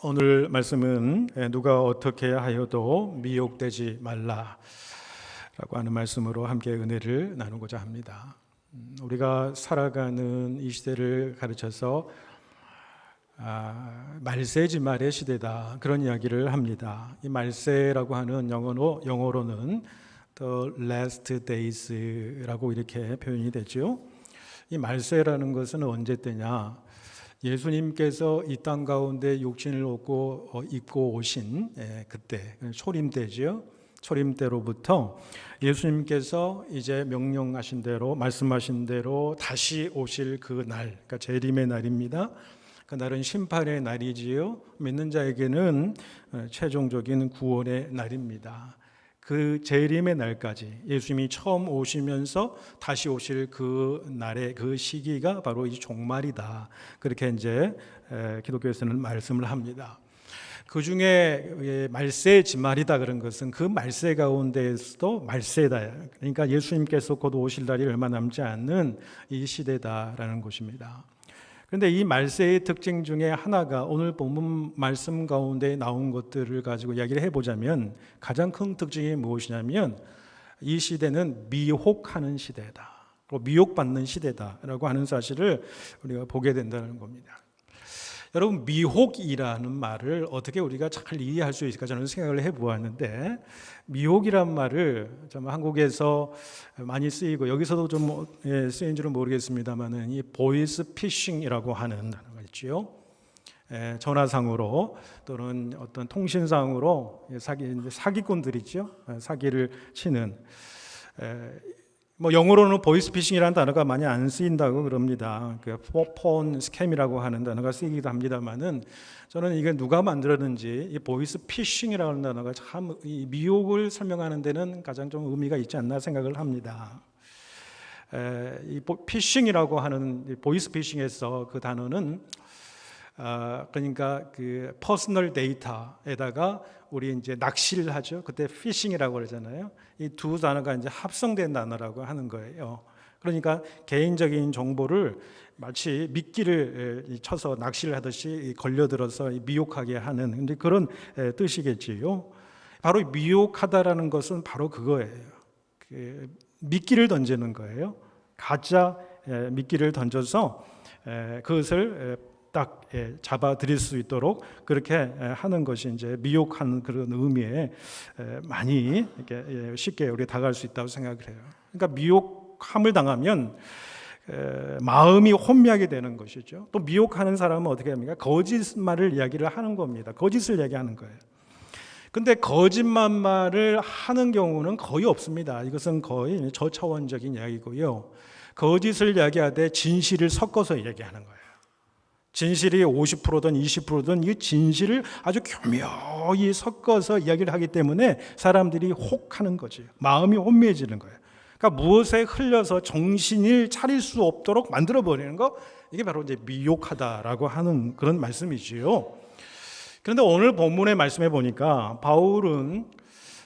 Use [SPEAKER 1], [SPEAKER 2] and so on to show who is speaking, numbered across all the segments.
[SPEAKER 1] 오늘 말씀은 누가 어떻게 하여도 미혹되지 말라라고 하는 말씀으로 함께 은혜를 나누고자 합니다. 우리가 살아가는 이 시대를 가르쳐서 말세지 말의 시대다, 그런 이야기를 합니다. 이 말세라고 하는 영어로는 The Last Days라고 이렇게 표현이 되죠. 이 말세라는 것은 언제 때냐? 예수님께서 이 땅 가운데 육신을 입고 오신 그때 초림 때죠. 초림 때로부터 예수님께서 이제 명령하신 대로, 말씀하신 대로 다시 오실 그 날, 그러니까 재림의 날입니다. 그 날은 심판의 날이지요. 믿는 자에게는 최종적인 구원의 날입니다. 그 재림의 날까지, 예수님이 처음 오시면서 다시 오실 그 날의 그 시기가 바로 이 종말이다, 그렇게 이제 기독교에서는 말씀을 합니다. 그 중에 말세의 진말이다 그런 것은 그 말세 가운데에서도 말세다, 그러니까 예수님께서 곧 오실 날이 얼마 남지 않는 이 시대다라는 것입니다. 그런데 이 말세의 특징 중에 하나가 오늘 본문 말씀 가운데 나온 것들을 가지고 이야기를 해보자면 가장 큰 특징이 무엇이냐면 이 시대는 미혹하는 시대다, 미혹받는 시대다라고 하는 사실을 우리가 보게 된다는 겁니다. 여러분, 미혹이라는 말을 어떻게 우리가 잘 이해할 수 있을까 저는 생각을 해보았는데, 미혹이란 말을 좀 한국에서 많이 쓰이고 여기서도 좀 쓰인 줄은 모르겠습니다만은 이 보이스 피싱이라고 하는 단어가 있지요. 전화상으로 또는 어떤 통신상으로 사기꾼들이죠. 사기를 치는, 영어로는 보이스피싱이라는 단어가 많이 안 쓰인다고 그럽니다. 그 폰 스캠이라고 하는 단어가 쓰이기도 합니다만은, 저는 이게 누가 만들었는지 이 보이스피싱이라는 단어가 참 이 미혹을 설명하는 데는 가장 좀 의미가 있지 않나 생각을 합니다. 이 피싱이라고 하는 보이스피싱에서 그 단어는 그러니까 그 퍼스널 데이터에다가 우리 이제 낚시를 하죠. 그때 피싱이라고 그러잖아요. 이 두 단어가 이제 합성된 단어라고 하는 거예요. 그러니까 개인적인 정보를 마치 미끼를 쳐서 낚시를 하듯이 걸려들어서 미혹하게 하는, 근데 그런 뜻이겠지요. 바로 미혹하다라는 것은 바로 그거예요. 그 미끼를 던지는 거예요. 가짜 미끼를 던져서 그것을 딱 잡아들일 수 있도록 그렇게 하는 것이 이제 미혹하는 그런 의미에 많이 이렇게 쉽게 우리 다가갈 수 있다고 생각을 해요. 그러니까 미혹함을 당하면 마음이 혼미하게 되는 것이죠. 또 미혹하는 사람은 어떻게 합니까? 거짓말을 이야기를 하는 겁니다. 거짓을 얘기하는 거예요. 근데 거짓말을 하는 경우는 거의 없습니다. 이것은 거의 저차원적인 이야기고요. 거짓을 이야기하되 진실을 섞어서 얘기하는 거예요. 진실이 50%든 20%든 이 진실을 아주 교묘히 섞어서 이야기를 하기 때문에 사람들이 혹하는 거지. 마음이 혼미해지는 거예요. 그러니까 무엇에 흘려서 정신을 차릴 수 없도록 만들어버리는 거, 이게 바로 이제 미혹하다라고 하는 그런 말씀이지요. 그런데 오늘 본문의 말씀에 보니까 바울은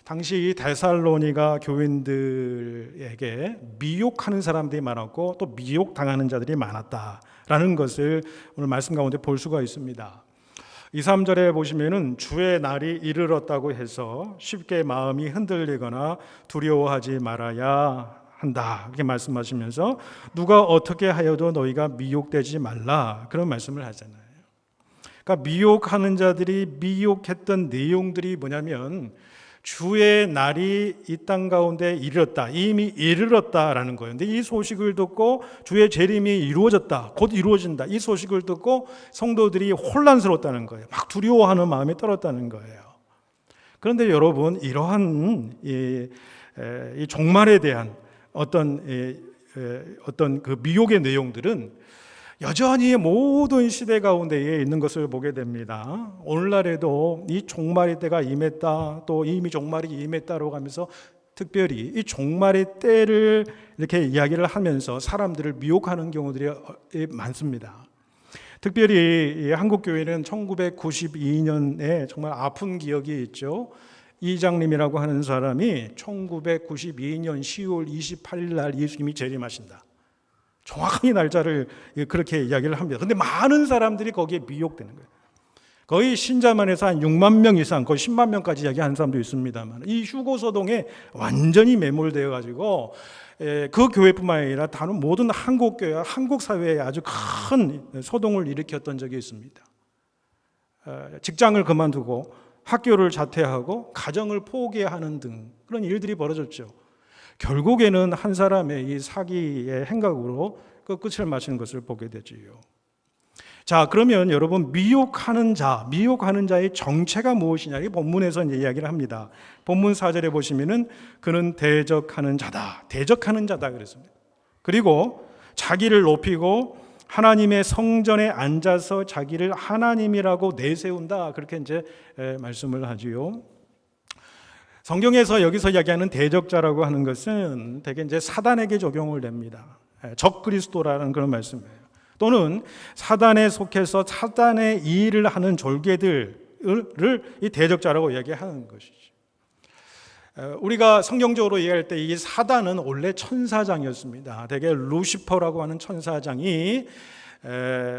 [SPEAKER 1] 당시 데살로니가 교인들에게 미혹하는 사람들이 많았고 또 미혹당하는 자들이 많았다라는 것을 오늘 말씀 가운데 볼 수가 있습니다. 2, 3절에 보시면은 주의 날이 이르렀다고 해서 쉽게 마음이 흔들리거나 두려워하지 말아야 한다, 이렇게 말씀하시면서 누가 어떻게 하여도 너희가 미혹되지 말라, 그런 말씀을 하잖아요. 그러니까 미혹하는 자들이 미혹했던 내용들이 뭐냐면 주의 날이 이 땅 가운데 이르렀다, 이미 이르렀다라는 거예요. 근데 이 소식을 듣고 주의 재림이 이루어졌다, 곧 이루어진다, 이 소식을 듣고 성도들이 혼란스러웠다는 거예요. 막 두려워하는 마음이 떨었다는 거예요. 그런데 여러분, 이러한 이 종말에 대한 어떤 그 미혹의 내용들은 여전히 모든 시대 가운데에 있는 것을 보게 됩니다. 오늘날에도 이 종말의 때가 임했다, 또 이미 종말이 임했다라고 하면서 특별히 이 종말의 때를 이렇게 이야기를 하면서 사람들을 미혹하는 경우들이 많습니다. 특별히 한국 교회는 1992년에 정말 아픈 기억이 있죠. 이장님이라고 하는 사람이 1992년 10월 28일 날 예수님이 재림하신다, 정확히 날짜를 그렇게 이야기를 합니다. 그런데 많은 사람들이 거기에 미혹되는 거예요. 거의 신자만 해서 한 6만 명 이상, 거의 10만 명까지 이야기하는 사람도 있습니다만, 이 휴고 소동에 완전히 매몰되어 가지고 그 교회뿐만 아니라 다른 모든 한국 교회와 한국 사회에 아주 큰 소동을 일으켰던 적이 있습니다. 직장을 그만두고 학교를 자퇴하고 가정을 포기하는 등 그런 일들이 벌어졌죠. 결국에는 한 사람의 이 사기의 행각으로 그 끝을 마치는 것을 보게 되지요. 자, 그러면 여러분, 미혹하는 자의 정체가 무엇이냐? 이 본문에서 이제 이야기를 합니다. 본문 4절에 보시면은 그는 대적하는 자다 그랬습니다. 그리고 자기를 높이고 하나님의 성전에 앉아서 자기를 하나님이라고 내세운다, 그렇게 이제 말씀을 하지요. 성경에서 여기서 이야기하는 대적자라고 하는 것은 대개 이제 사단에게 적용을 됩니다. 적그리스도라는 그런 말씀이에요. 또는 사단에 속해서 사단의 일을 하는 졸개들을 이 대적자라고 이야기하는 것이죠. 우리가 성경적으로 이해할 때 이 사단은 원래 천사장이었습니다. 대개 루시퍼라고 하는 천사장이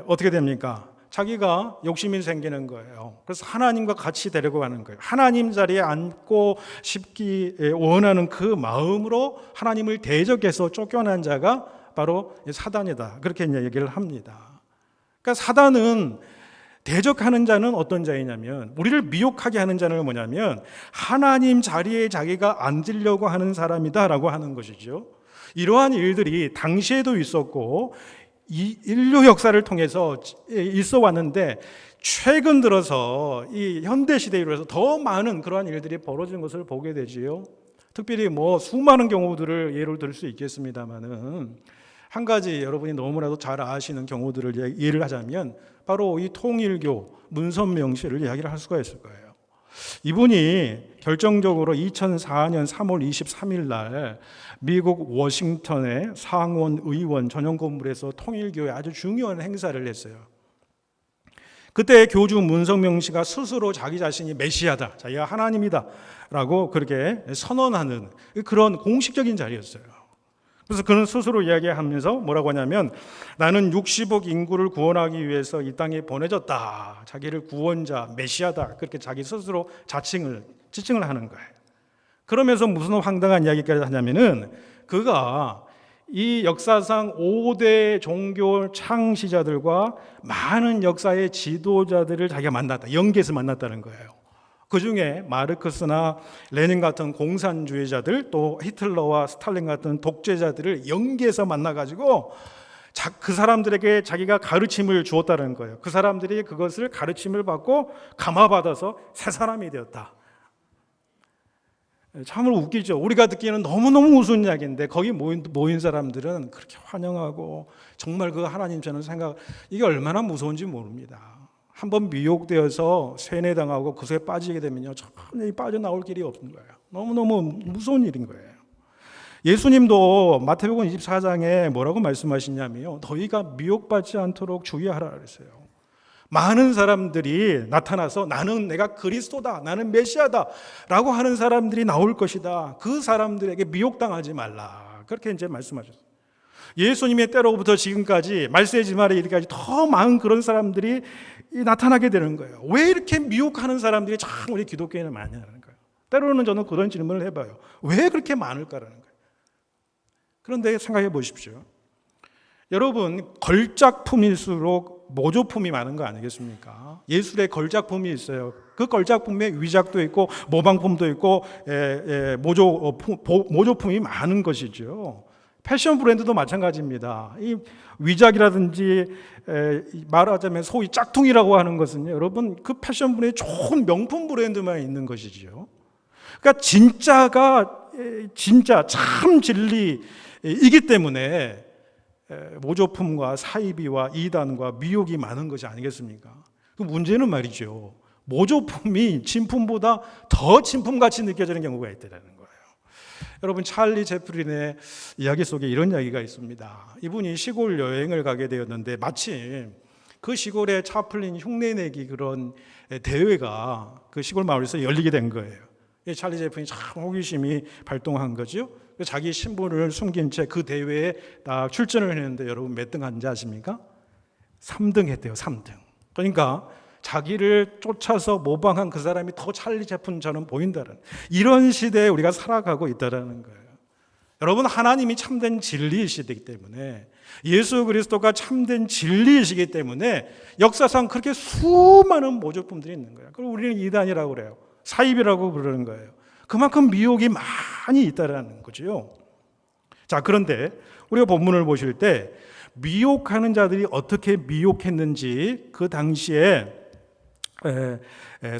[SPEAKER 1] 어떻게 됩니까? 자기가 욕심이 생기는 거예요. 그래서 하나님과 같이 데리고 가는 거예요. 하나님 자리에 앉고 싶기 원하는 그 마음으로 하나님을 대적해서 쫓겨난 자가 바로 사단이다, 그렇게 이제 얘기를 합니다. 그러니까 사단은, 대적하는 자는 어떤 자이냐면, 우리를 미혹하게 하는 자는 뭐냐면 하나님 자리에 자기가 앉으려고 하는 사람이다라고 하는 것이죠. 이러한 일들이 당시에도 있었고 이 인류 역사를 통해서 있어 왔는데, 최근 들어서 이 현대 시대에 이르러서 더 많은 그러한 일들이 벌어진 것을 보게 되지요. 특별히 수많은 경우들을 예를 들 수 있겠습니다만은, 한 가지 여러분이 너무나도 잘 아시는 경우들을 예를 하자면 바로 이 통일교 문선명 씨를 이야기를 할 수가 있을 거예요. 이분이 결정적으로 2004년 3월 23일 날 미국 워싱턴의 상원 의원 전용 건물에서 통일교의 아주 중요한 행사를 했어요. 그때 교주 문성명 씨가 스스로 자기 자신이 메시아다, 자기가 하나님이다 라고 그렇게 선언하는 그런 공식적인 자리였어요. 그래서 그는 스스로 이야기하면서 뭐라고 하냐면, 나는 60억 인구를 구원하기 위해서 이 땅에 보내졌다, 자기를 구원자, 메시아다, 그렇게 자기 스스로 지칭을 하는 거예요. 그러면서 무슨 황당한 이야기까지 하냐면은, 그가 이 역사상 5대 종교 창시자들과 많은 역사의 지도자들을 자기가 만났다, 연계해서 만났다는 거예요. 그 중에 마르크스나 레닌 같은 공산주의자들, 또 히틀러와 스탈린 같은 독재자들을 연계해서 만나가지고 그 사람들에게 자기가 가르침을 주었다는 거예요. 그 사람들이 그것을 가르침을 받고 감화받아서 새 사람이 되었다. 참으로 웃기죠. 우리가 듣기에는 너무너무 우스운 이야기인데 거기 모인 사람들은 그렇게 환영하고 정말 그 하나님처럼 이게 얼마나 무서운지 모릅니다. 한번 미혹되어서 세뇌당하고 그것에 빠지게 되면요, 전혀 빠져나올 길이 없는 거예요. 너무너무 무서운 일인 거예요. 예수님도 마태복음 24장에 뭐라고 말씀하시냐면요, 너희가 미혹받지 않도록 주의하라 그랬어요. 많은 사람들이 나타나서 내가 그리스도다, 나는 메시아다 라고 하는 사람들이 나올 것이다. 그 사람들에게 미혹당하지 말라, 그렇게 이제 말씀하셨어요. 예수님의 때로부터 지금까지 말세지 말에 이르기까지 더 많은 그런 사람들이 나타나게 되는 거예요. 왜 이렇게 미혹하는 사람들이 참 우리 기독교인을 많이 하는 거예요? 때로는 저는 그런 질문을 해봐요. 왜 그렇게 많을까라는 거예요. 그런데 생각해 보십시오. 여러분, 걸작품일수록 모조품이 많은 거 아니겠습니까? 예술의 걸작품이 있어요. 그 걸작품에 위작도 있고 모방품도 있고 모조품이 많은 것이죠. 패션 브랜드도 마찬가지입니다. 이 위작이라든지 말하자면 소위 짝퉁이라고 하는 것은요, 여러분, 그 패션 브랜드 좋은 명품 브랜드만 있는 것이죠. 그러니까 진짜 참 진리이기 때문에 모조품과 사이비와 이단과 미혹이 많은 것이 아니겠습니까? 그 문제는 말이죠, 모조품이 진품보다 더 진품같이 느껴지는 경우가 있다는 거예요. 여러분, 찰리 채플린의 이야기 속에 이런 이야기가 있습니다. 이분이 시골 여행을 가게 되었는데 마침 그 시골에 채플린 흉내내기 그런 대회가 그 시골 마을에서 열리게 된 거예요. 찰리 채플린이 참 호기심이 발동한 거죠. 자기 신분을 숨긴 채 그 대회에 딱 출전을 했는데, 여러분 몇 등 한지 아십니까? 3등 했대요. 3등. 그러니까 자기를 쫓아서 모방한 그 사람이 더 찰리 채픈처럼 보인다는 이런 시대에 우리가 살아가고 있다는 거예요. 여러분, 하나님이 참된 진리이시기 때문에, 예수 그리스도가 참된 진리이시기 때문에 역사상 그렇게 수많은 모조품들이 있는 거예요. 그리고 우리는 이단이라고 그래요. 사입이라고 부르는 거예요. 그만큼 미혹이 많이 있다는 거죠. 자, 그런데 우리가 본문을 보실 때 미혹하는 자들이 어떻게 미혹했는지 그 당시에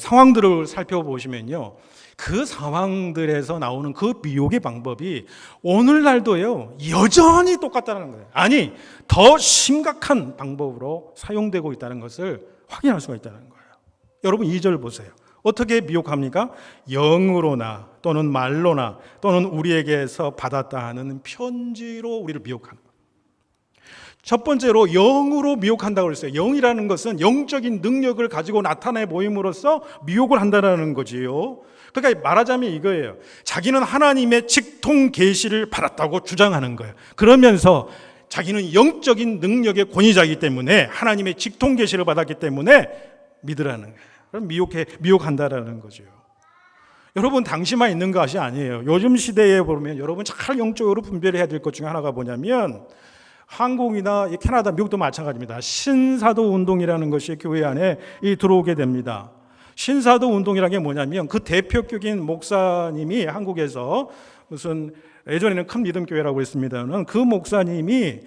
[SPEAKER 1] 상황들을 살펴보시면요, 그 상황들에서 나오는 그 미혹의 방법이 오늘날도요 여전히 똑같다는 거예요. 아니, 더 심각한 방법으로 사용되고 있다는 것을 확인할 수가 있다는 거예요. 여러분, 2절 보세요. 어떻게 미혹합니까? 영으로나 또는 말로나 또는 우리에게서 받았다 하는 편지로 우리를 미혹하는 거예요. 첫 번째로 영으로 미혹한다고 그랬어요. 영이라는 것은 영적인 능력을 가지고 나타내 보임으로써 미혹을 한다는 거지요. 그러니까 말하자면 이거예요. 자기는 하나님의 직통 계시를 받았다고 주장하는 거예요. 그러면서 자기는 영적인 능력의 권위자이기 때문에 하나님의 직통 계시를 받았기 때문에 믿으라는 거예요. 그럼 미혹한다라는 거죠. 여러분, 당시만 있는 것이 아니에요. 요즘 시대에 보면 여러분 잘 영적으로 분별해야 될 것 중에 하나가 뭐냐면, 한국이나 캐나다, 미국도 마찬가지입니다. 신사도 운동이라는 것이 교회 안에 들어오게 됩니다. 신사도 운동이라는 게 뭐냐면, 그 대표격인 목사님이 한국에서 무슨 예전에는 큰 믿음 교회라고 했습니다는 그 목사님이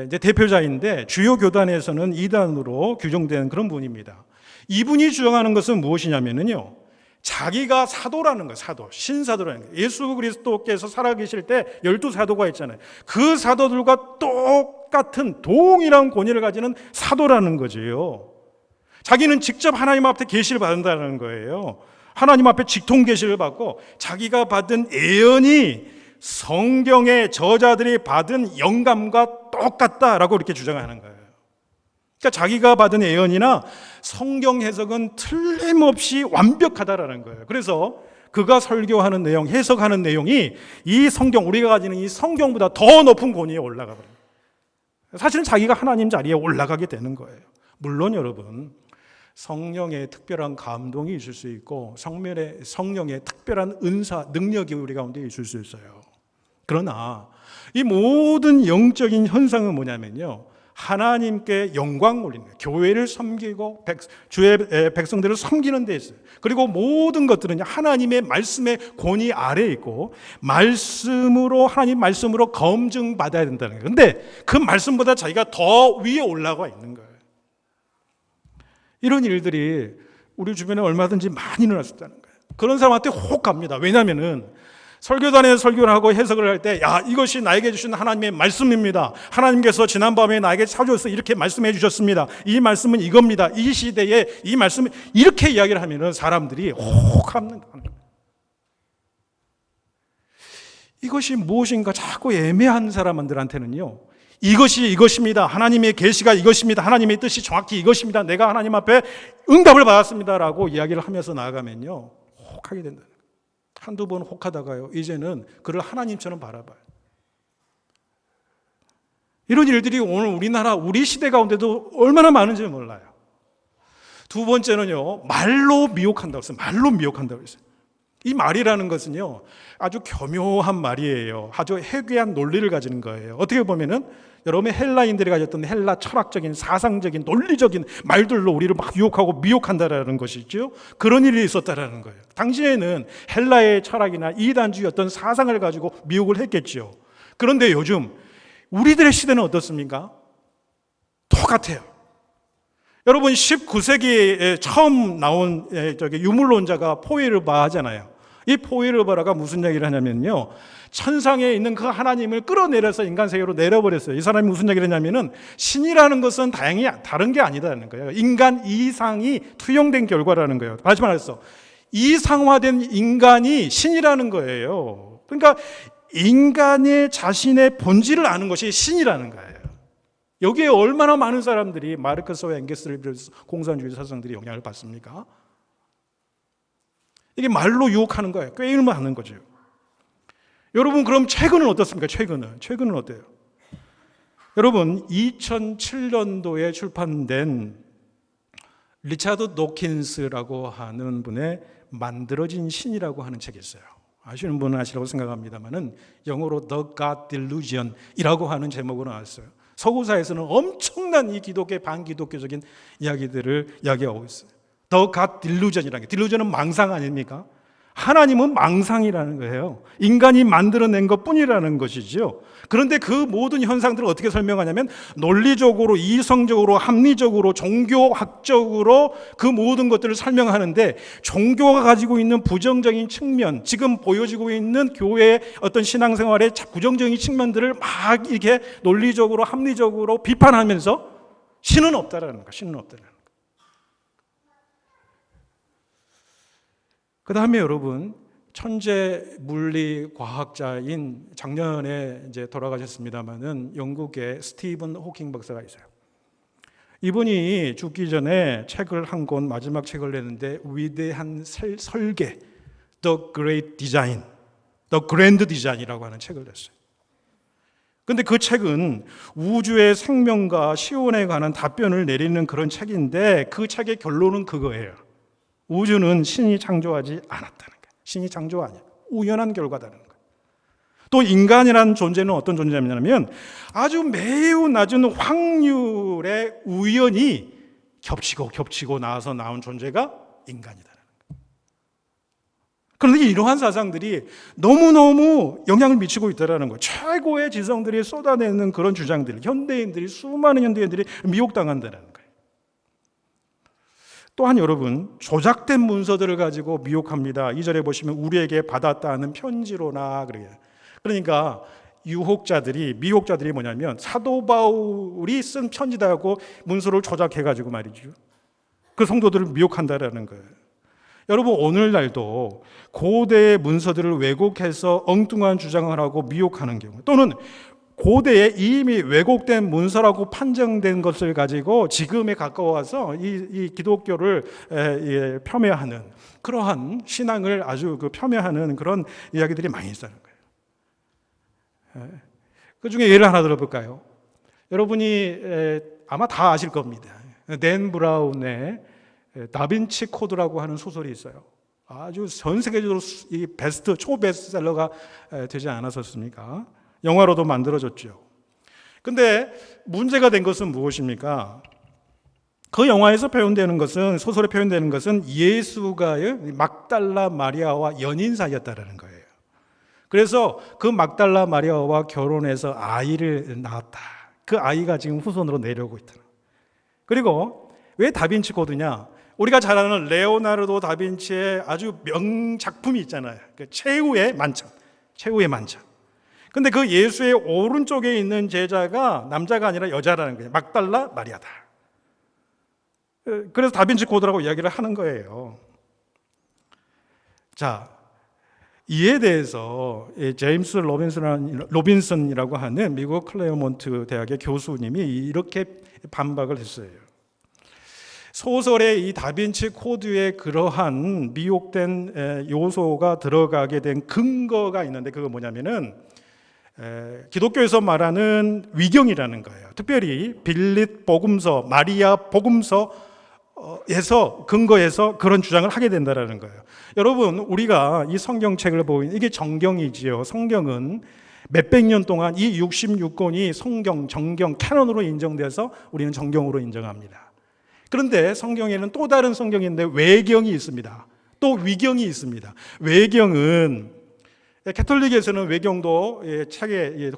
[SPEAKER 1] 이제 대표자인데 주요 교단에서는 이단으로 규정된 그런 분입니다. 이분이 주장하는 것은 무엇이냐면요, 자기가 사도라는 거예요. 사도, 신사도라는 거예요. 예수 그리스도께서 살아계실 때 12사도가 있잖아요. 그 사도들과 똑같은 동일한 권위를 가지는 사도라는 거지요. 자기는 직접 하나님 앞에 계시를 받는다는 거예요. 하나님 앞에 직통 계시를 받고 자기가 받은 예언이 성경의 저자들이 받은 영감과 똑같다라고 이렇게 주장하는 거예요. 그러니까 자기가 받은 예언이나 성경 해석은 틀림없이 완벽하다라는 거예요. 그래서 그가 설교하는 내용, 해석하는 내용이 이 성경, 우리가 가지는 이 성경보다 더 높은 권위에 올라가 버려요. 사실은 자기가 하나님 자리에 올라가게 되는 거예요. 물론 여러분, 성령의 특별한 감동이 있을 수 있고 성령의 특별한 은사, 능력이 우리 가운데 있을 수 있어요. 그러나 이 모든 영적인 현상은 뭐냐면요, 하나님께 영광 올리는 거예요. 교회를 섬기고 주의 백성들을 섬기는 데 있어요. 그리고 모든 것들은 하나님의 말씀의 권위 아래에 있고 말씀으로, 하나님 말씀으로 검증받아야 된다는 거예요. 그런데 그 말씀보다 자기가 더 위에 올라가 있는 거예요. 이런 일들이 우리 주변에 얼마든지 많이 일어날 수 있다는 거예요. 그런 사람한테 혹 갑니다. 왜냐하면 설교단에서 설교를 하고 해석을 할 때, 야, 이것이 나에게 주신 하나님의 말씀입니다. 하나님께서 지난밤에 나에게 찾아오셔서 이렇게 말씀해 주셨습니다. 이 말씀은 이겁니다. 이 시대에 이 말씀, 이렇게 이야기를 하면 사람들이 혹 하는 거예요. 이것이 무엇인가 자꾸 애매한 사람들한테는요, 이것이 이것입니다. 하나님의 계시가 이것입니다. 하나님의 뜻이 정확히 이것입니다. 내가 하나님 앞에 응답을 받았습니다라고 이야기를 하면서 나아가면요, 혹하게 된다. 한두 번 혹하다가요, 이제는 그를 하나님처럼 바라봐요. 이런 일들이 오늘 우리나라, 우리 시대 가운데도 얼마나 많은지 몰라요. 두 번째는요, 말로 미혹한다고 했어요. 말로 미혹한다고 했어요. 이 말이라는 것은요, 아주 교묘한 말이에요. 아주 해괴한 논리를 가지는 거예요. 어떻게 보면은 여러분의 헬라인들이 가졌던 헬라 철학적인, 사상적인, 논리적인 말들로 우리를 막 유혹하고 미혹한다라는 것이죠. 그런 일이 있었다라는 거예요. 당시에는 헬라의 철학이나 이단주의 어떤 사상을 가지고 미혹을 했겠죠. 그런데 요즘 우리들의 시대는 어떻습니까? 똑같아요. 여러분, 19세기에 처음 나온 유물론자가 포에르바 하잖아요. 이 포에르바라가 무슨 이야기를 하냐면요, 천상에 있는 그 하나님을 끌어내려서 인간 세계로 내려버렸어요. 이 사람이 무슨 이야기를 하냐면은 신이라는 것은 다른 게 아니다라는 거예요. 인간 이상이 투영된 결과라는 거예요. 다시 말해서 이상화된 인간이 신이라는 거예요. 그러니까 인간의 자신의 본질을 아는 것이 신이라는 거예요. 여기에 얼마나 많은 사람들이 마르크스와 엥겔스를 비롯해서 공산주의 사상들이 영향을 받습니까? 이게 말로 유혹하는 거예요. 꾀일만 하는 거죠. 여러분, 그럼 최근은 어떻습니까? 최근은 어때요? 여러분, 2007년도에 출판된 리차드 도킨스라고 하는 분의 만들어진 신이라고 하는 책이 있어요. 아시는 분은 아시라고 생각합니다만은 영어로 The God Delusion이라고 하는 제목으로 나왔어요. 서구사에서는 엄청난 이 기독교 반기독교적인 이야기들을 이야기하고 있어요. The God Delusion이라는 게, 딜루전은 망상 아닙니까? 하나님은 망상이라는 거예요. 인간이 만들어낸 것뿐이라는 것이죠. 그런데 그 모든 현상들을 어떻게 설명하냐면 논리적으로, 이성적으로, 합리적으로, 종교학적으로 그 모든 것들을 설명하는데, 종교가 가지고 있는 부정적인 측면, 지금 보여지고 있는 교회의 어떤 신앙생활의 부정적인 측면들을 막 이렇게 논리적으로, 합리적으로 비판하면서 신은 없다라는 거, 신은 없다라는 거. 그 다음에 여러분, 천재 물리 과학자인 작년에 이제 돌아가셨습니다만은 영국의 스티븐 호킹 박사가 있어요. 이분이 죽기 전에 책을 한 권, 마지막 책을 냈는데 위대한 설계, The Great Design, The Grand Design이라고 하는 책을 냈어요. 근데 그 책은 우주의 생명과 시온에 관한 답변을 내리는 그런 책인데, 그 책의 결론은 그거예요. 우주는 신이 창조하지 않았다는 거예요. 신이 창조 아니야. 우연한 결과다는 거예요. 또 인간이라는 존재는 어떤 존재냐면 아주 매우 낮은 확률의 우연이 겹치고 나와서 나온 존재가 인간이다는 거예요. 그런데 이러한 사상들이 너무너무 영향을 미치고 있다는 거예요. 최고의 지성들이 쏟아내는 그런 주장들, 수많은 현대인들이 미혹당한다는 거예요. 또한 여러분, 조작된 문서들을 가지고 미혹합니다. 2절에 보시면 우리에게 받았다는 편지로나 그래요. 그러니까 미혹자들이 뭐냐면 사도 바울이 쓴 편지다 하고 문서를 조작해가지고 말이죠. 그 성도들을 미혹한다라는 거예요. 여러분, 오늘날도 고대의 문서들을 왜곡해서 엉뚱한 주장을 하고 미혹하는 경우, 또는 고대에 이미 왜곡된 문서라고 판정된 것을 가지고 지금에 가까워서 이 기독교를 폄훼하는 그러한 신앙을 아주 폄훼하는 그런 이야기들이 많이 있다는 거예요. 그 중에 예를 하나 들어볼까요? 여러분이 아마 다 아실 겁니다. 댄 브라운의 다빈치 코드라고 하는 소설이 있어요. 아주 전 세계적으로 이 초베스트셀러가 되지 않았었습니까? 영화로도 만들어졌죠. 근데 문제가 된 것은 무엇입니까? 그 영화에서 표현되는 것은, 소설에 표현되는 것은 예수가 막달라 마리아와 연인 사이였다라는 거예요. 그래서 그 막달라 마리아와 결혼해서 아이를 낳았다. 그 아이가 지금 후손으로 내려오고 있다. 그리고 왜 다빈치 코드냐? 우리가 잘 아는 레오나르도 다빈치의 아주 명작품이 있잖아요. 최후의 만찬. 근데 그 예수의 오른쪽에 있는 제자가 남자가 아니라 여자라는 거예요. 막달라 마리아다. 그래서 다빈치 코드라고 이야기를 하는 거예요. 자, 이에 대해서 제임스 로빈슨이라고 하는 미국 클레어몬트 대학의 교수님이 이렇게 반박을 했어요. 소설의 이 다빈치 코드에 그러한 미혹된 요소가 들어가게 된 근거가 있는데, 그거 뭐냐면은 기독교에서 말하는 위경이라는 거예요. 특별히 빌립 복음서, 마리아 복음서에서 근거해서 그런 주장을 하게 된다는 거예요. 여러분, 우리가 이 성경책을 보면 이게 정경이지요. 성경은 몇백 년 동안 이 66권이 성경, 정경, 캐논으로 인정돼서 우리는 정경으로 인정합니다. 그런데 성경에는 또 다른 성경인데 외경이 있습니다. 또 위경이 있습니다. 외경은 가톨릭에서는 외경도 책에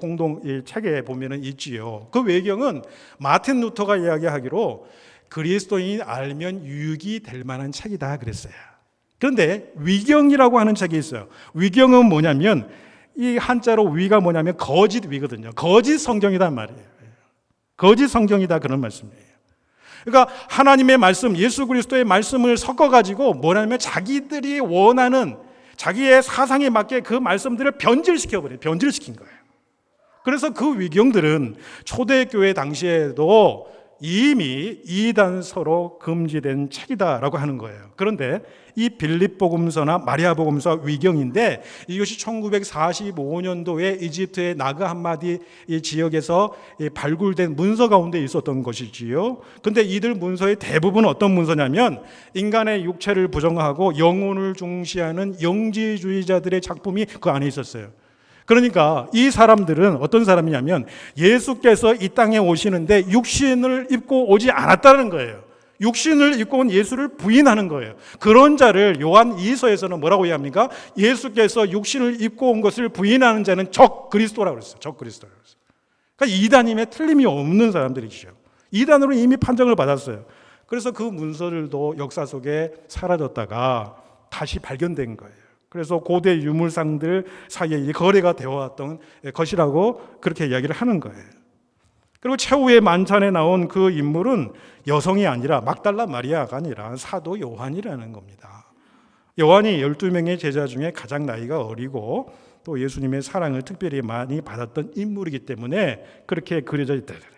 [SPEAKER 1] 책에 보면은 있지요. 그 외경은 마틴 루터가 이야기하기로 그리스도인이 알면 유익이 될 만한 책이다 그랬어요. 그런데 위경이라고 하는 책이 있어요. 위경은 뭐냐면 이 한자로 위가 뭐냐면 거짓 위거든요. 거짓 성경이란 말이에요. 거짓 성경이다 그런 말씀이에요. 그러니까 하나님의 말씀, 예수 그리스도의 말씀을 섞어가지고 뭐냐면 자기들이 원하는 자기의 사상에 맞게 그 말씀들을 변질시킨 거예요. 그래서 그 위경들은 초대교회 당시에도 이미 이단서로 금지된 책이다라고 하는 거예요. 그런데 이 빌립보금서나 마리아복음서 위경인데 이것이 1945년도에 이집트의 나그 함마디 이 지역에서 발굴된 문서 가운데 있었던 것이지요. 근데 이들 문서의 대부분은 어떤 문서냐면 인간의 육체를 부정하고 영혼을 중시하는 영지주의자들의 작품이 그 안에 있었어요. 그러니까 이 사람들은 어떤 사람이냐면 예수께서 이 땅에 오시는데 육신을 입고 오지 않았다는 거예요. 육신을 입고 온 예수를 부인하는 거예요. 그런 자를 요한 2서에서는 뭐라고 이야기합니까? 예수께서 육신을 입고 온 것을 부인하는 자는 적 그리스도라고 그랬어요. 적 그리스도라고 그랬어요. 그러니까 이단임에 틀림이 없는 사람들이죠. 이단으로 이미 판정을 받았어요. 그래서 그 문서들도 역사 속에 사라졌다가 다시 발견된 거예요. 그래서 고대 유물상들 사이에 거래가 되어 왔던 것이라고 그렇게 이야기를 하는 거예요. 그리고 최후의 만찬에 나온 그 인물은 여성이 아니라 막달라 마리아가 아니라 사도 요한이라는 겁니다. 요한이 12명의 제자 중에 가장 나이가 어리고 또 예수님의 사랑을 특별히 많이 받았던 인물이기 때문에 그렇게 그려져 있다는 거예요.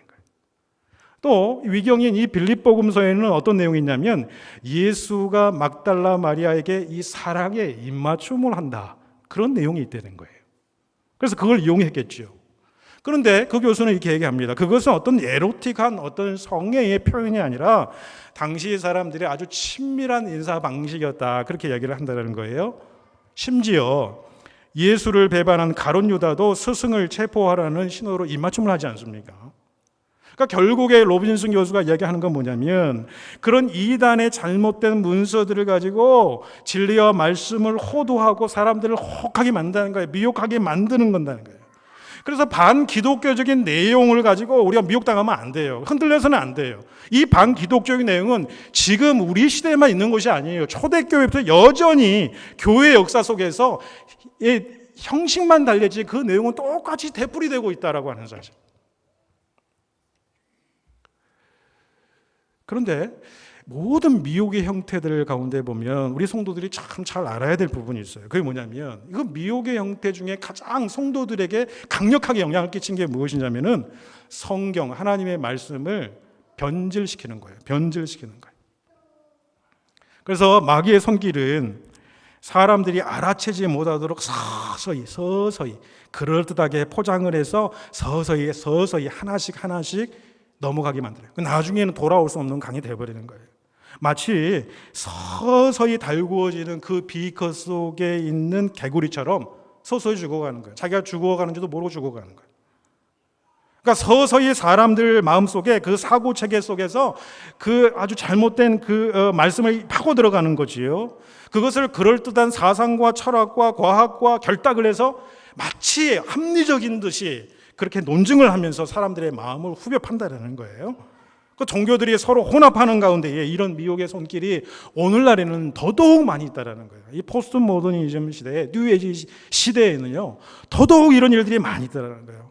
[SPEAKER 1] 또 위경인 이 빌립보금서에는 어떤 내용이 있냐면 예수가 막달라 마리아에게 이 사랑에 입맞춤을 한다, 그런 내용이 있다는 거예요. 그래서 그걸 이용했겠죠. 그런데 그 교수는 이렇게 얘기합니다. 그것은 어떤 에로틱한 어떤 성애의 표현이 아니라 당시 사람들의 아주 친밀한 인사 방식이었다, 그렇게 이야기를 한다는 거예요. 심지어 예수를 배반한 가룟 유다도 스승을 체포하라는 신호로 입맞춤을 하지 않습니까? 그러니까 결국에 로빈슨 교수가 이야기하는 건 뭐냐면 그런 이단의 잘못된 문서들을 가지고 진리와 말씀을 호도하고 사람들을 혹하게 만드는 거예요. 미혹하게 만드는 건다는 거예요. 그래서 반기독교적인 내용을 가지고 우리가 미혹당하면 안 돼요. 흔들려서는 안 돼요. 이 반기독교적인 내용은 지금 우리 시대에만 있는 것이 아니에요. 초대교회부터 여전히 교회 역사 속에서 형식만 달리지 그 내용은 똑같이 되풀이되고 있다라고 하는 사실. 그런데 모든 미혹의 형태들 가운데 보면 우리 성도들이 참 잘 알아야 될 부분이 있어요. 그게 뭐냐면 이거 미혹의 형태 중에 가장 성도들에게 강력하게 영향을 끼친 게 무엇이냐면은 성경, 하나님의 말씀을 변질시키는 거예요. 변질시키는 거예요. 그래서 마귀의 손길은 사람들이 알아채지 못하도록 서서히 그럴듯하게 포장을 해서 서서히 하나씩 넘어가게 만들어요. 나중에는 돌아올 수 없는 강이 되어버리는 거예요. 마치 서서히 달구어지는 그 비커 속에 있는 개구리처럼 서서히 죽어가는 거예요. 자기가 죽어가는지도 모르고 죽어가는 거예요. 그러니까 서서히 사람들 마음속에 그 사고체계 속에서 그 아주 잘못된 그 말씀을 파고 들어가는 거지요. 그것을 그럴듯한 사상과 철학과 과학과 결탁을 해서 마치 합리적인 듯이 그렇게 논증을 하면서 사람들의 마음을 후벼 판다라는 거예요. 그 종교들이 서로 혼합하는 가운데에 이런 미혹의 손길이 오늘날에는 더더욱 많이 있다라는 거예요. 이 포스트 모더니즘 시대에, 뉴에이지 시대에는요, 더더욱 이런 일들이 많이 있다라는 거예요.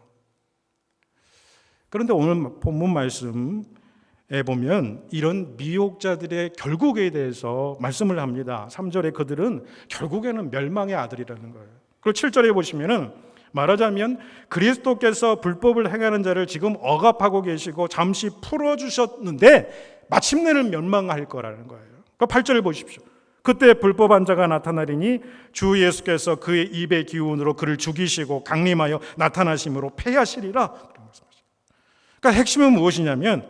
[SPEAKER 1] 그런데 오늘 본문 말씀에 보면 이런 미혹자들의 결국에 대해서 말씀을 합니다. 3절에 그들은 결국에는 멸망의 아들이라는 거예요. 그리고 7절에 보시면은 말하자면 그리스도께서 불법을 행하는 자를 지금 억압하고 계시고 잠시 풀어주셨는데 마침내는 멸망할 거라는 거예요. 그러니까 8절을 보십시오. 그때 불법한 자가 나타나리니 주 예수께서 그의 입의 기운으로 그를 죽이시고 강림하여 나타나심으로 패하시리라. 그러니까 핵심은 무엇이냐면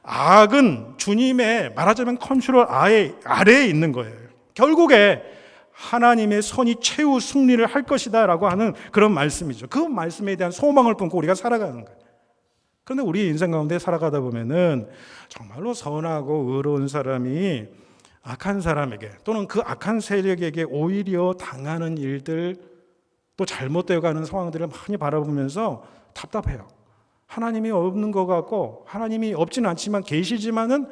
[SPEAKER 1] 악은 주님의 말하자면 컨트롤 아래에 있는 거예요. 결국에 하나님의 선이 최후 승리를 할 것이다 라고 하는 그런 말씀이죠. 그 말씀에 대한 소망을 품고 우리가 살아가는 거예요. 그런데 우리 인생 가운데 살아가다 보면은 정말로 선하고 의로운 사람이 악한 사람에게 또는 그 악한 세력에게 오히려 당하는 일들, 또 잘못되어 가는 상황들을 많이 바라보면서 답답해요. 하나님이 없는 것 같고, 하나님이 없지는 않지만 계시지만은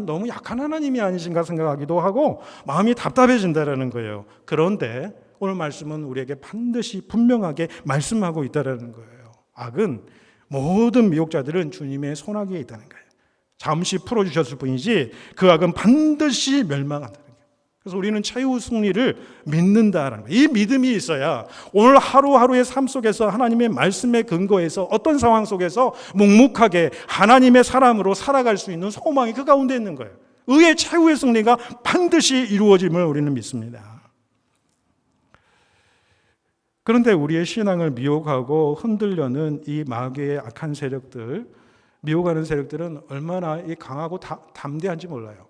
[SPEAKER 1] 너무 약한 하나님이 아니신가 생각하기도 하고 마음이 답답해진다라는 거예요. 그런데 오늘 말씀은 우리에게 반드시 분명하게 말씀하고 있다라는 거예요. 악은, 모든 미혹자들은 주님의 손아귀에 있다는 거예요. 잠시 풀어주셨을 뿐이지 그 악은 반드시 멸망한다는 거예요. 그래서 우리는 최후 승리를 믿는다라는 거예요. 이 믿음이 있어야 오늘 하루하루의 삶 속에서 하나님의 말씀에 근거해서 어떤 상황 속에서 묵묵하게 하나님의 사람으로 살아갈 수 있는 소망이 그 가운데 있는 거예요. 의의 최후의 승리가 반드시 이루어짐을 우리는 믿습니다. 그런데 우리의 신앙을 미혹하고 흔들려는 이 마귀의 악한 세력들, 미혹하는 세력들은 얼마나 강하고 담대한지 몰라요.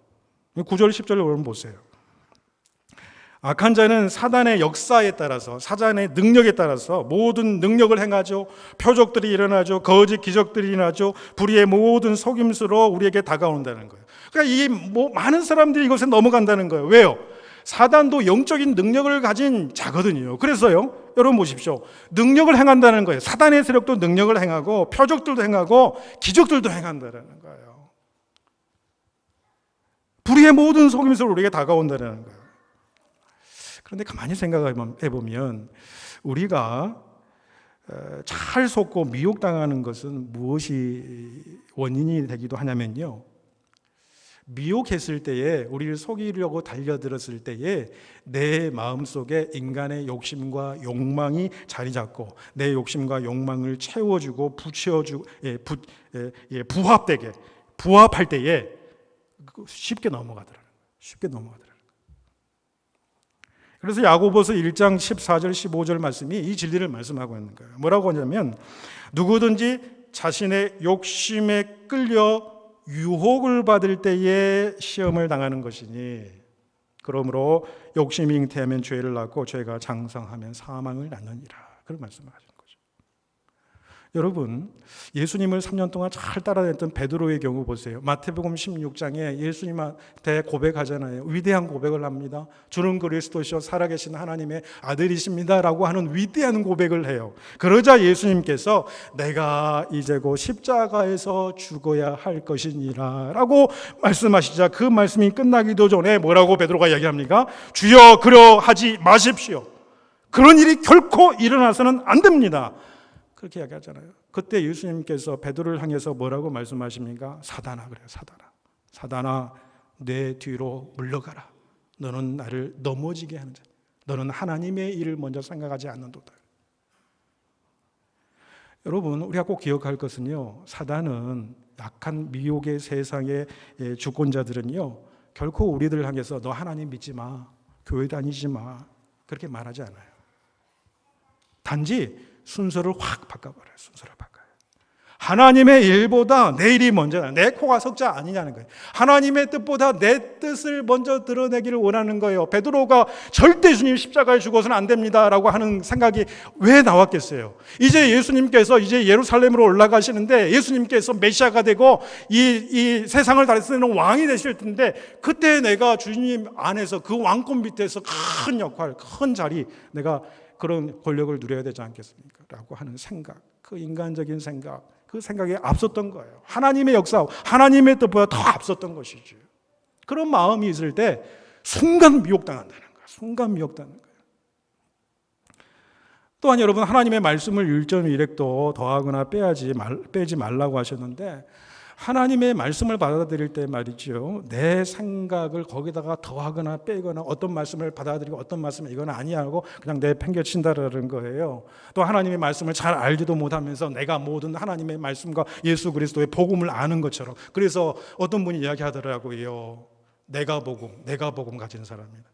[SPEAKER 1] 9절 10절을 여러분 보세요. 악한 자는 사단의 역사에 따라서, 사단의 능력에 따라서 모든 능력을 행하죠. 표적들이 일어나죠. 거짓 기적들이 일어나죠. 불의의 모든 속임수로 우리에게 다가온다는 거예요. 그러니까 많은 사람들이 이것에 넘어간다는 거예요. 왜요? 사단도 영적인 능력을 가진 자거든요. 그래서요, 여러분 보십시오. 능력을 행한다는 거예요. 사단의 세력도 능력을 행하고 표적들도 행하고 기적들도 행한다는 거예요. 불의의 모든 속임수로 우리에게 다가온다는 거예요. 그런데 가만히 생각해보면 우리가 잘 속고 미혹당하는 것은 무엇이 원인이 되기도 하냐면요, 미혹했을 때에, 우리를 속이려고 달려들었을 때에 내 마음속에 인간의 욕심과 욕망이 자리 잡고 내 욕심과 욕망을 채워주고 부합할 때에 쉽게 넘어가더라고요. 그래서 야고보서 1장 14절 15절 말씀이 이 진리를 말씀하고 있는 거예요. 뭐라고 하냐면, 누구든지 자신의 욕심에 끌려 유혹을 받을 때에 시험을 당하는 것이니, 그러므로 욕심이 잉태하면 죄를 낳고 죄가 장성하면 사망을 낳느니라. 그런 말씀을 하시는 거죠. 여러분, 예수님을 3년 동안 잘 따라다녔던 베드로의 경우 보세요. 마태복음 16장에 예수님한테 고백하잖아요. 위대한 고백을 합니다. 주는 그리스도시요 살아계신 하나님의 아들이십니다 라고 하는 위대한 고백을 해요. 그러자 예수님께서 내가 이제 곧 십자가에서 죽어야 할 것이니라 라고 말씀하시자, 그 말씀이 끝나기도 전에 뭐라고 베드로가 이야기합니까? 주여, 그러하지 마십시오. 그런 일이 결코 일어나서는 안 됩니다. 그렇게 이야기하잖아요. 그때 예수님께서 베드로를 향해서 뭐라고 말씀하십니까? 사단아, 그래요. 사단아, 내 뒤로 물러가라. 너는 나를 넘어지게 하는 자. 너는 하나님의 일을 먼저 생각하지 않는도다. 여러분, 우리가 꼭 기억할 것은요, 사단은, 약한 미혹의 세상의 주권자들은요, 결코 우리들을 향해서 너 하나님 믿지 마, 교회 다니지 마, 그렇게 말하지 않아요. 단지 순서를 확 바꿔버려요. 순서를 바꿔요. 하나님의 일보다 내 일이 먼저다. 내 코가 석자 아니냐는 거예요. 하나님의 뜻보다 내 뜻을 먼저 드러내기를 원하는 거예요. 베드로가 절대 주님 십자가에 죽어서는 안 됩니다라고 하는 생각이 왜 나왔겠어요? 이제 예수님께서 이제 예루살렘으로 올라가시는데, 예수님께서 메시아가 되고 이 세상을 다스리는 왕이 되실 텐데, 그때 내가 주님 안에서 그 왕권 밑에서 큰 역할, 큰 자리, 내가 그런 권력을 누려야 되지 않겠습니까? 라고 하는 생각, 그 인간적인 생각, 그 생각에 앞섰던 거예요. 하나님의 역사, 하나님의 뜻보다 더 앞섰던 것이죠. 그런 마음이 있을 때 순간 미혹당한다는 거예요. 순간 미혹당하는 거예요. 또한 여러분, 하나님의 말씀을 1.1획도 더하거나 빼지 말라고 하셨는데, 하나님의 말씀을 받아들일 때 말이죠, 내 생각을 거기다가 더하거나 빼거나 어떤 말씀을 받아들이고 어떤 말씀은 이건 아니야 하고 그냥 내팽개친다라는 거예요. 또 하나님의 말씀을 잘 알지도 못하면서 내가 모든 하나님의 말씀과 예수 그리스도의 복음을 아는 것처럼, 그래서 어떤 분이 이야기하더라고요. 내가 복음 가진 사람이다.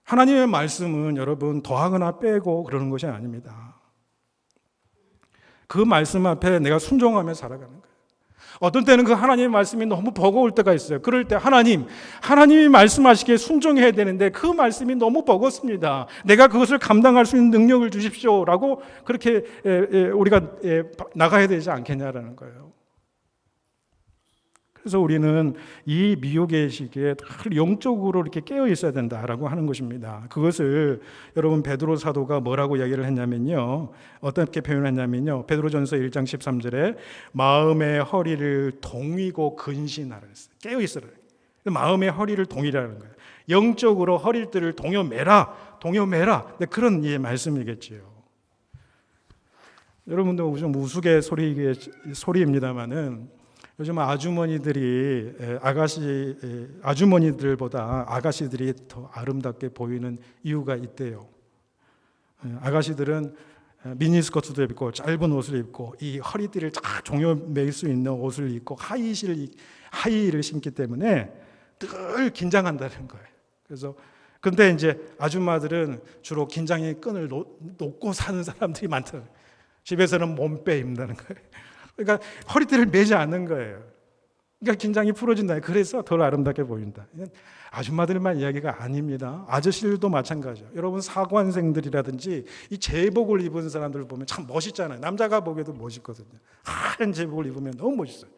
[SPEAKER 1] 하나님의 말씀은 여러분 더하거나 빼고 그러는 것이 아닙니다. 그 말씀 앞에 내가 순종하며 살아가는 거예요. 어떤 때는 그 하나님의 말씀이 너무 버거울 때가 있어요. 그럴 때 하나님이 말씀하시기에 순종해야 되는데 그 말씀이 너무 버겁습니다. 내가 그것을 감당할 수 있는 능력을 주십시오라고 그렇게 우리가 나가야 되지 않겠냐라는 거예요. 그래서 우리는 이 미혹의 시기에 영적으로 이렇게 깨어 있어야 된다라고 하는 것입니다. 그것을 여러분 베드로 사도가 뭐라고 이야기를 했냐면요, 어떻게 표현했냐면요, 베드로전서 1장 13절에 마음의 허리를 동이고 근신하라 했어요. 깨어 있어라. 마음의 허리를 동이라는 거예요. 영적으로 허리들을 동여매라. 그런 말씀이겠지요. 여러분도 좀 우스갯소리입니다만은 요즘 아주머니들보다 아가씨들이 더 아름답게 보이는 이유가 있대요. 아가씨들은 미니스커트도 입고 짧은 옷을 입고 이 허리띠를 쫙 종여 매일 수 있는 옷을 입고 하이힐을 신기 때문에 늘 긴장한다는 거예요. 그래서 근데 이제 아줌마들은 주로 긴장의 끈을 놓고 사는 사람들이 많다는 거예요. 집에서는 몸빼 입는다는 거예요. 그러니까 허리띠를 매지 않는 거예요. 그러니까 긴장이 풀어진다. 그래서 덜 아름답게 보인다. 아줌마들만 이야기가 아닙니다. 아저씨들도 마찬가지예요. 여러분 사관생들이라든지 이 제복을 입은 사람들을 보면 참 멋있잖아요. 남자가 보기에도 멋있거든요. 하얀 제복을 입으면 너무 멋있어요.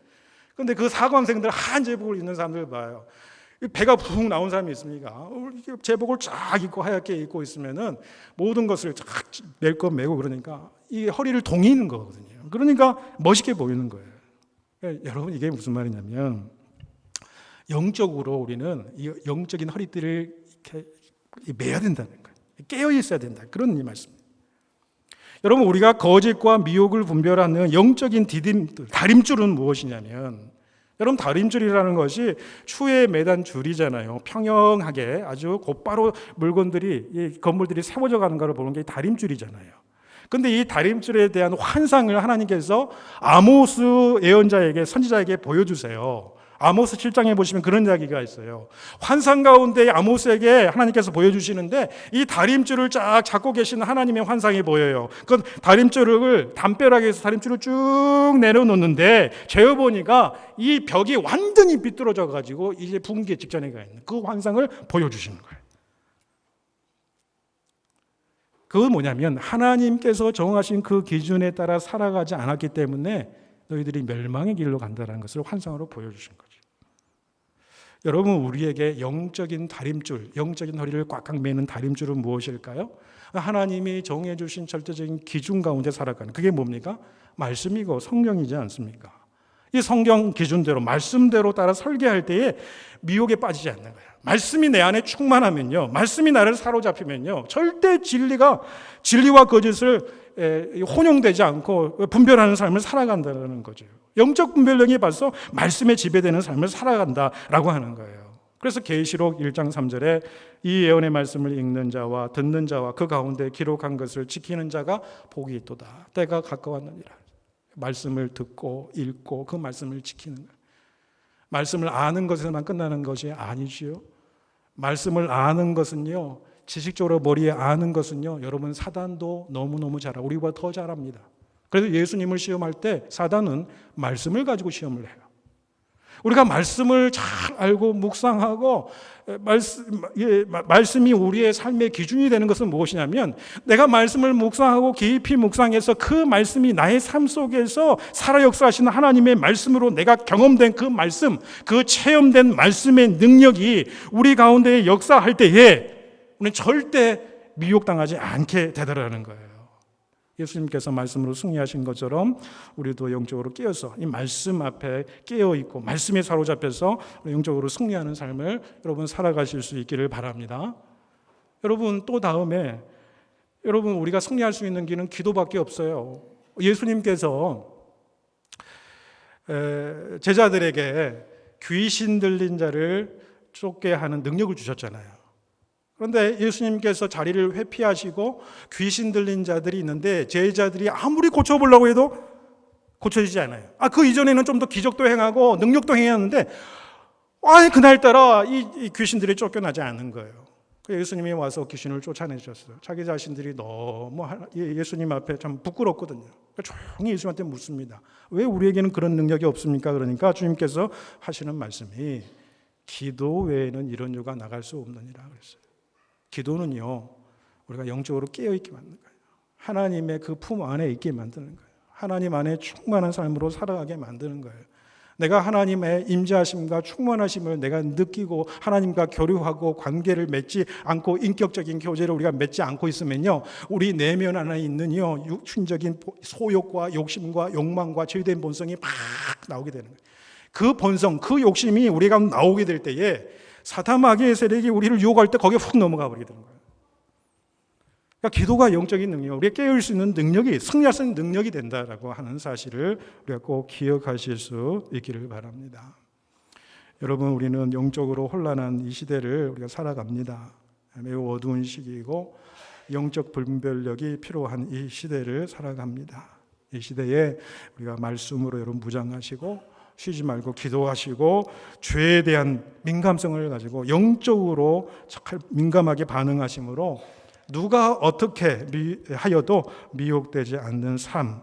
[SPEAKER 1] 그런데 그 사관생들 하얀 제복을 입는 사람들 봐요. 배가 푹 나온 사람이 있습니까? 제복을 쫙 입고 하얗게 입고 있으면은 모든 것을 쫙 멜 거 메고 그러니까 이 허리를 동이는 거거든요. 그러니까 멋있게 보이는 거예요. 여러분 이게 무슨 말이냐면 영적으로 우리는 이 영적인 허리띠를 이렇게 매야 된다는 거예요. 깨어 있어야 된다. 그런 이 말씀입니다. 여러분 우리가 거짓과 미혹을 분별하는 영적인 다림줄은 무엇이냐면 여러분 다림줄이라는 것이 추에 매단 줄이잖아요. 평형하게 아주 곧바로 이 건물들이 세워져 가는 것을 보는 게 다림줄이잖아요. 그런데 이 다림줄에 대한 환상을 하나님께서 아모스 예언자에게 선지자에게 보여주세요. 아모스 7장에 보시면 그런 이야기가 있어요. 환상 가운데 아모스에게 하나님께서 보여주시는데 이 다림줄을 쫙 잡고 계시는 하나님의 환상이 보여요. 그 다림줄을 담벼락에 해서 다림줄을 쭉 내려놓는데 재어보니까 이 벽이 완전히 비뚤어져 가지고 이제 붕괴 직전에 가 있는 그 환상을 보여주시는 거예요. 그건 뭐냐면 하나님께서 정하신 그 기준에 따라 살아가지 않았기 때문에 너희들이 멸망의 길로 간다는 것을 환상으로 보여주신 거죠. 여러분 우리에게 영적인 다림줄, 영적인 허리를 꽉꽉 매는 다림줄은 무엇일까요? 하나님이 정해주신 절대적인 기준 가운데 살아가는 그게 뭡니까? 말씀이고 성경이지 않습니까? 이 성경 기준대로 말씀대로 따라 설계할 때에 미혹에 빠지지 않는 거예요. 말씀이 내 안에 충만하면요, 말씀이 나를 사로잡히면요, 절대 진리와 거짓을 혼용되지 않고 분별하는 삶을 살아간다는 거죠. 영적 분별력이 벌써 말씀에 지배되는 삶을 살아간다라고 하는 거예요. 그래서 계시록 1장 3절에 이 예언의 말씀을 읽는 자와 듣는 자와 그 가운데 기록한 것을 지키는 자가 복이 있도다. 때가 가까웠느니라. 말씀을 듣고 읽고 그 말씀을 지키는 거예요. 말씀을 아는 것에서만 끝나는 것이 아니지요. 말씀을 아는 것은요, 지식적으로 머리에 아는 것은요, 여러분 사단도 너무너무 잘하고 우리보다 더 잘합니다. 그래서 예수님을 시험할 때 사단은 말씀을 가지고 시험을 해요. 우리가 말씀을 잘 알고 묵상하고 말씀이 우리의 삶의 기준이 되는 것은 무엇이냐면 내가 말씀을 묵상하고 깊이 묵상해서 그 말씀이 나의 삶 속에서 살아 역사하시는 하나님의 말씀으로 내가 경험된 그 말씀, 그 체험된 말씀의 능력이 우리 가운데 역사할 때에 우리는 절대 미혹당하지 않게 되더라는 거예요. 예수님께서 말씀으로 승리하신 것처럼 우리도 영적으로 깨어서 이 말씀 앞에 깨어있고 말씀에 사로잡혀서 영적으로 승리하는 삶을 여러분 살아가실 수 있기를 바랍니다. 여러분 또 다음에 여러분 우리가 승리할 수 있는 길은 기도밖에 없어요. 예수님께서 제자들에게 귀신 들린 자를 쫓게 하는 능력을 주셨잖아요. 그런데 예수님께서 자리를 회피하시고 귀신 들린 자들이 있는데 제자들이 아무리 고쳐보려고 해도 고쳐지지 않아요. 그 이전에는 좀 더 기적도 행하고 능력도 행했는데 그날따라 이 귀신들이 쫓겨나지 않는 거예요. 예수님이 와서 귀신을 쫓아내셨어요. 자기 자신들이 너무 예수님 앞에 참 부끄럽거든요. 조용히 예수님한테 묻습니다. 왜 우리에게는 그런 능력이 없습니까? 그러니까 주님께서 하시는 말씀이 기도 외에는 이런 유가 나갈 수 없느니라 그랬어요. 기도는요, 우리가 영적으로 깨어있게 만드는 거예요. 하나님의 그 품 안에 있게 만드는 거예요. 하나님 안에 충만한 삶으로 살아가게 만드는 거예요. 내가 하나님의 임재하심과 충만하심을 내가 느끼고 하나님과 교류하고 관계를 맺지 않고 인격적인 교제를 우리가 맺지 않고 있으면요, 우리 내면 안에 있는요 육신적인 소욕과 욕심과 욕망과 죄된 본성이 막 나오게 되는 거예요. 그 본성, 그 욕심이 우리가 나오게 될 때에 사탄 마귀의 세력이 우리를 유혹할 때 거기에 훅 넘어가 버리게 되는 거예요. 그러니까 기도가 영적인 능력, 우리가 깨울 수 있는 능력이, 승리할 수 있는 능력이 된다라고 하는 사실을 우리가 꼭 기억하실 수 있기를 바랍니다. 여러분, 우리는 영적으로 혼란한 이 시대를 우리가 살아갑니다. 매우 어두운 시기이고 영적 분별력이 필요한 이 시대를 살아갑니다. 이 시대에 우리가 말씀으로 여러분 무장하시고 쉬지 말고 기도하시고 죄에 대한 민감성을 가지고 영적으로 민감하게 반응하심으로 누가 어떻게 하여도 미혹되지 않는 삶,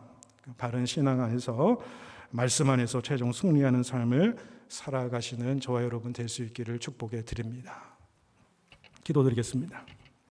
[SPEAKER 1] 바른 신앙 안에서 말씀 안에서 최종 승리하는 삶을 살아가시는 저와 여러분 될 수 있기를 축복해 드립니다. 기도드리겠습니다.